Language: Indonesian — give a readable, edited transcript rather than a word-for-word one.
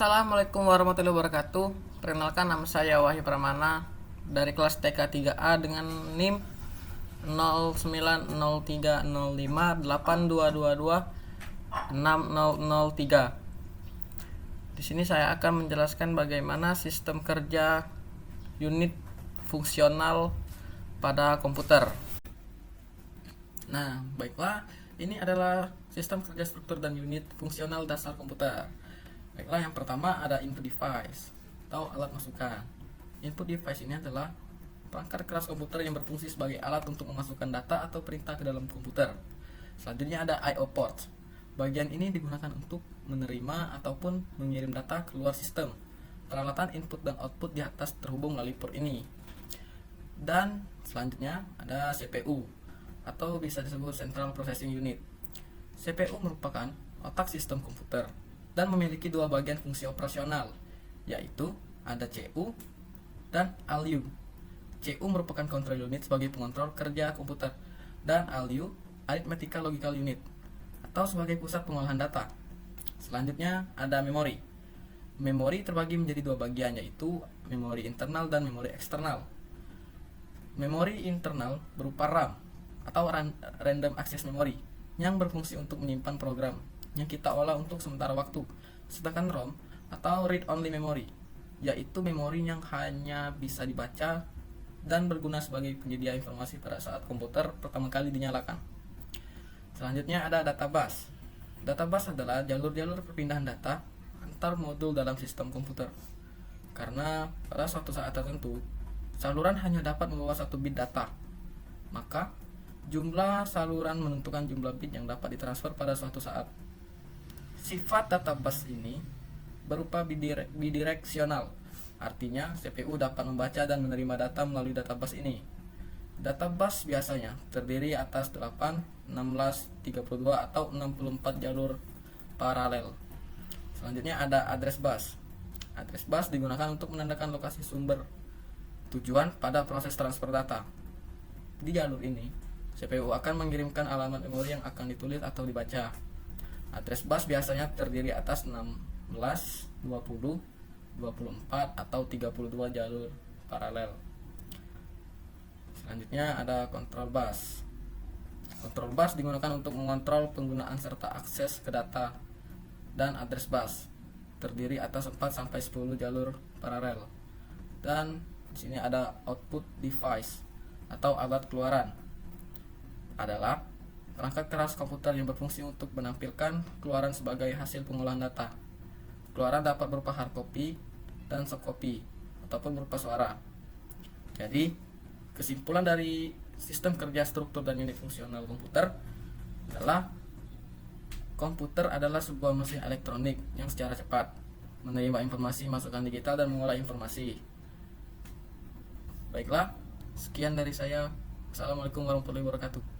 Assalamualaikum warahmatullahi wabarakatuh. Perkenalkan, nama saya Wahyu Pramana dari kelas TK 3A dengan NIM 09030582226003. Di sini saya akan menjelaskan bagaimana sistem kerja unit fungsional pada komputer. Nah, baiklah, ini adalah sistem kerja struktur dan unit fungsional dasar komputer. Baiklah, yang pertama ada input device atau alat masukan. Input device ini adalah perangkat keras komputer yang berfungsi sebagai alat untuk memasukkan data atau perintah ke dalam komputer. Selanjutnya ada I/O port. Bagian ini digunakan untuk menerima ataupun mengirim data keluar sistem. Peralatan input dan output di atas terhubung melalui port ini. Dan selanjutnya ada CPU atau bisa disebut Central Processing Unit. CPU merupakan otak sistem komputer dan memiliki dua bagian fungsi operasional, yaitu ada CU dan ALU. CU merupakan control unit sebagai pengontrol kerja komputer, dan ALU Arithmetical Logical Unit atau sebagai pusat pengolahan data. Selanjutnya ada memori. Memori terbagi menjadi dua bagian, yaitu memori internal dan memori eksternal. Memori internal berupa RAM atau Random Access Memory yang berfungsi untuk menyimpan program yang kita olah untuk sementara waktu. Sedangkan ROM atau Read Only Memory, yaitu memori yang hanya bisa dibaca dan berguna sebagai penyedia informasi pada saat komputer pertama kali dinyalakan. Selanjutnya ada data bus. Data bus adalah jalur-jalur perpindahan data antar modul dalam sistem komputer. Karena pada suatu saat tertentu, saluran hanya dapat membawa satu bit data, maka jumlah saluran menentukan jumlah bit yang dapat ditransfer pada suatu saat. Sifat data bus ini berupa bidireksional, artinya CPU dapat membaca dan menerima data melalui data bus ini. Data bus biasanya terdiri atas 8, 16, 32 atau 64 jalur paralel. Selanjutnya ada address bus. Address bus digunakan untuk menandakan lokasi sumber tujuan pada proses transfer data. Di jalur ini, CPU akan mengirimkan alamat memori yang akan ditulis atau dibaca. Address bus biasanya terdiri atas 16, 20, 24 atau 32 jalur paralel. Selanjutnya ada control bus. Control bus digunakan untuk mengontrol penggunaan serta akses ke data. Dan address bus terdiri atas 4 sampai 10 jalur paralel. Dan di sini ada output device atau alat keluaran. Adalah perangkat keras komputer yang berfungsi untuk menampilkan keluaran sebagai hasil pengolahan data. Keluaran dapat berupa hard copy dan soft copy ataupun berupa suara. Jadi, kesimpulan dari sistem kerja struktur dan unit fungsional komputer adalah komputer adalah sebuah mesin elektronik yang secara cepat menerima informasi masukan digital dan mengolah informasi. Baiklah, sekian dari saya. Assalamualaikum warahmatullahi wabarakatuh.